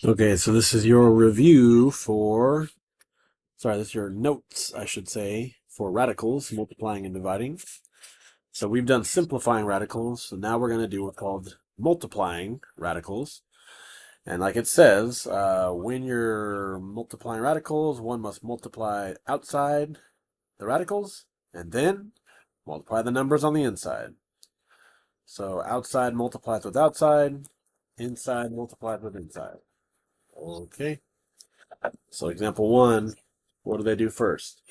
Okay, so this is your review for, this is your notes, I should say, for radicals, multiplying and dividing. So we've done simplifying radicals, so now we're going to do what's called multiplying radicals. And like it says, when you're multiplying radicals, one must multiply outside the radicals, and then multiply the numbers on the inside. So outside multiplies with outside, inside multiplies with inside. Okay. So example one, what do they do first?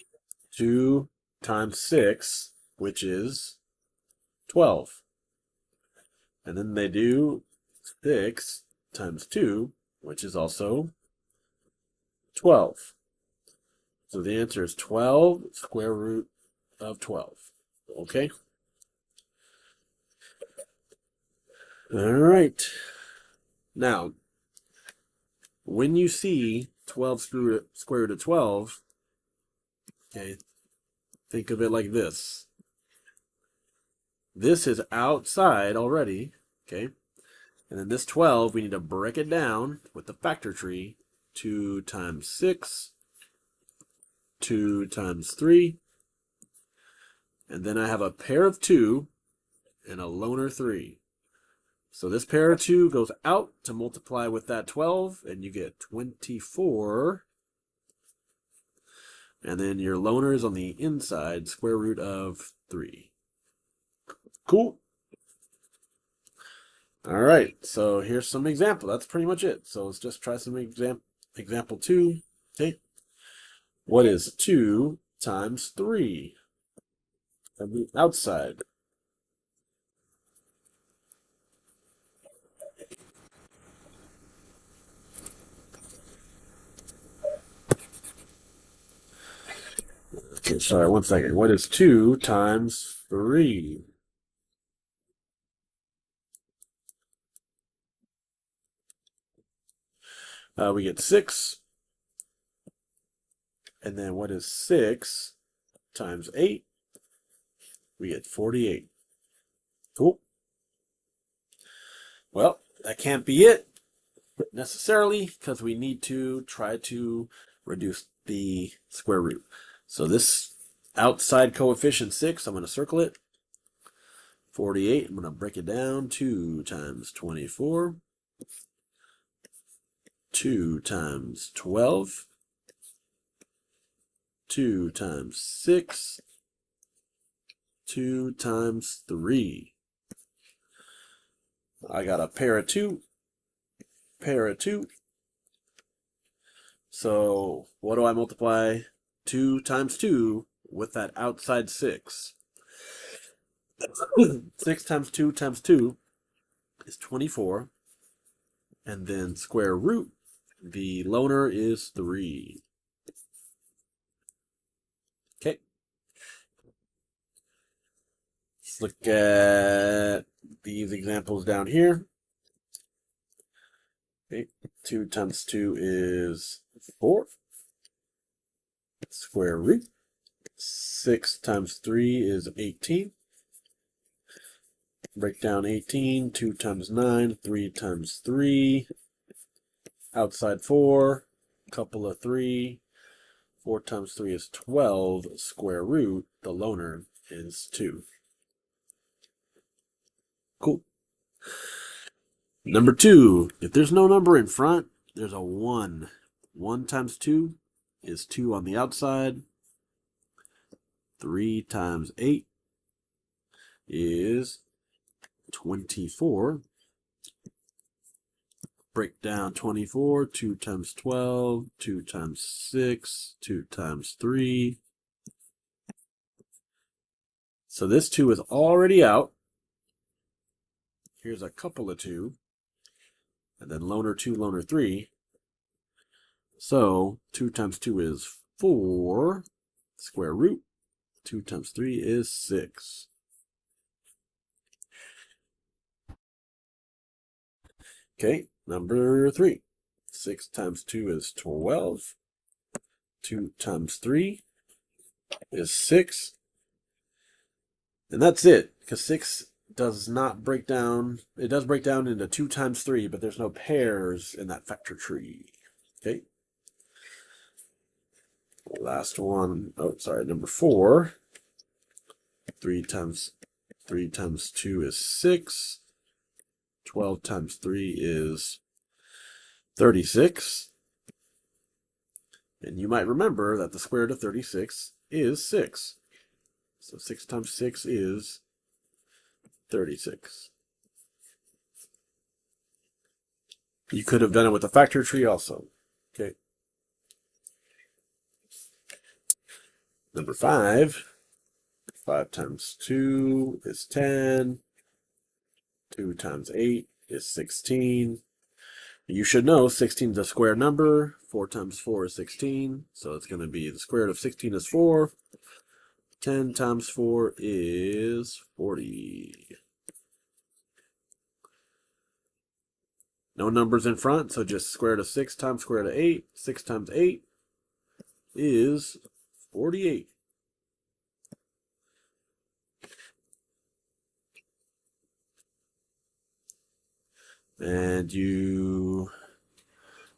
2 times 6, which is 12. And then they do 6 times 2, which is also 12. So the answer is 12 square root of 12. Okay? All right. Now, when you see 12 square root of 12, okay, think of it like this. This is outside already, okay? And then this 12, we need to break it down with the factor tree. 2 times 6, 2 times 3, and then I have a pair of 2 and a loner 3. So this pair of 2 goes out to multiply with that 12, and you get 24. And then your loner is on the inside, square root of 3. Cool. All right, so here's some example. That's pretty much it. So let's just try some example 2. Okay. What is 2 times 3? On the outside. Okay, sorry, 1 second. What is 2 times 3? We get 6. And then what is 6 times 8? We get 48. Cool. Well, that can't be it necessarily, because we need to try to reduce the square root. So this outside coefficient 6, I'm going to circle it. 48, I'm going to break it down. 2 times 24. 2 times 12. 2 times 6. 2 times 3. I got a pair of 2. Pair of 2. So what do I multiply 2 times 2 with that outside 6? 6 times 2 times 2 is 24. And then square root, the loner is 3. Okay. Let's look at these examples down here. Okay. 2 times 2 is 4. Square root. 6 times 3 is 18. Break down 18. 2 times 9. 3 times 3. Outside 4. Couple of 3. 4 times 3 is 12. Square root, the loner, is 2. Cool. Number 2. If there's no number in front, there's a 1. 1 times 2 is 2 on the outside. 3 times 8 is 24. Break down 24. 2 times 12. 2 times 6. 2 times 3. So this 2 is already out. Here's a couple of 2. And then loner 2, loner 3. So 2 times 2 is 4. Square root. 2 times 3 is 6. Okay, number 3. 6 times 2 is 12. 2 times 3 is 6. And that's it, because 6 does not break down. It does break down into 2 times 3, but there's no pairs in that factor tree. Okay. Last one. Oh, sorry, number 4. 3 times 2 is 6. 12 times 3 is 36. And you might remember that the square root of 36 is 6. So 6 times 6 is 36. You could have done it with a factor tree also. Okay. Number 5. 5 times 2 is 10. 2 times 8 is 16. You should know 16 is a square number. 4 times 4 is 16. So it's going to be the square root of 16 is 4. 10 times 4 is 40. No numbers in front, so just square root of 6 times square root of 8. 6 times 8 is 48. And you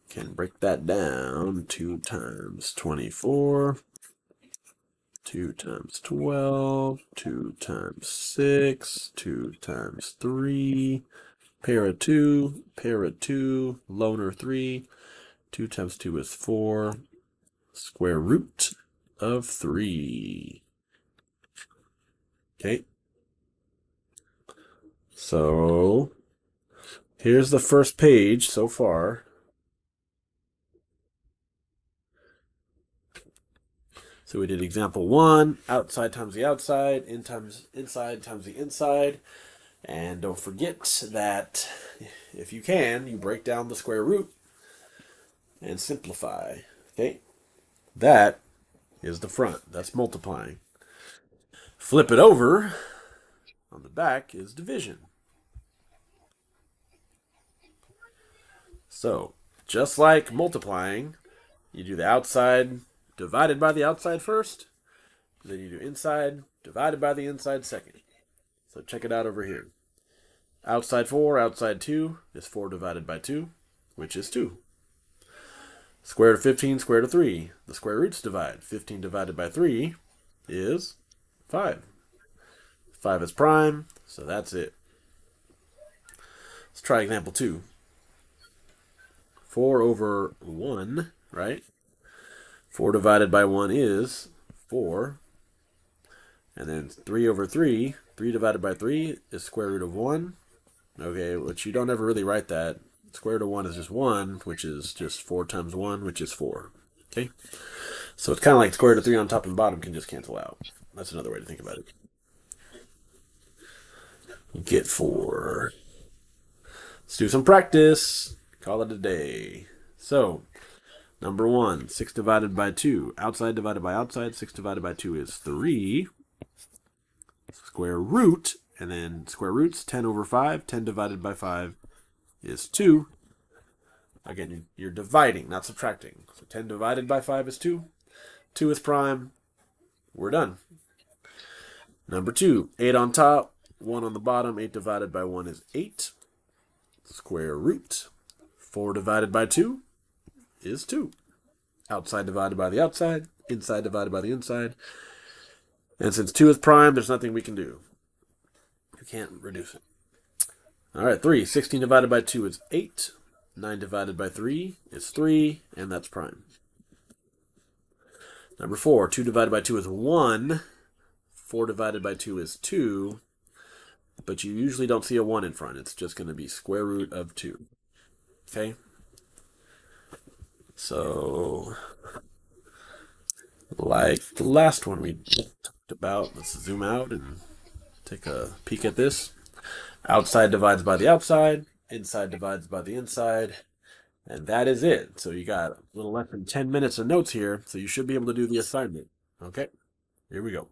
can break that down. 2 times 24. 2 times 12, 2 times 6, 2 times 3, pair of 2, loner 3, 2 times 2 is 4, square root of 3. Okay. So, here's the first page so far. So we did example 1, outside times the outside, inside times the inside. And don't forget that if you can, you break down the square root and simplify. Okay? That is the front. That's multiplying. Flip it over. On the back is division. So, just like multiplying, you do the outside divided by the outside first. Then you do inside divided by the inside second. So check it out over here. Outside 4, outside 2 is 4 divided by 2, which is 2. Square root of 15, square root of 3. The square roots divide. 15 divided by 3 is 5. 5 is prime, so that's it. Let's try example 2. 4 over 1, right? 4 divided by 1 is 4. And then 3 over 3, 3 divided by 3 is square root of 1. Okay, which you don't ever really write that. Square root of 1 is just 1, which is just 4 times 1, which is 4. Okay? So it's kind of like square root of 3 on top and bottom can just cancel out. That's another way to think about it. You get 4. Let's do some practice. Call it a day. So, number 1, 6 divided by 2. Outside divided by outside, 6 divided by 2 is 3. Square root, and then square roots, 10 over 5. 10 divided by 5 is 2. Again, you're dividing, not subtracting. So 10 divided by 5 is 2. 2 is prime. We're done. Number 2, 8 on top, 1 on the bottom. 8 divided by 1 is 8. Square root. 4 divided by 2 is 2. Outside divided by the outside. Inside divided by the inside. And since 2 is prime, there's nothing we can do. You can't reduce it. All right, 3. 16 divided by 2 is 8. 9 divided by 3 is 3, and that's prime. Number 4. 2 divided by 2 is 1. 4 divided by 2 is 2. But you usually don't see a 1 in front. It's just going to be square root of 2. Okay? So, like the last one we talked about, let's zoom out and take a peek at this. Outside divides by the outside. Inside divides by the inside. And that is it. So you got a little less than 10 minutes of notes here, so you should be able to do the assignment. Okay? Here we go.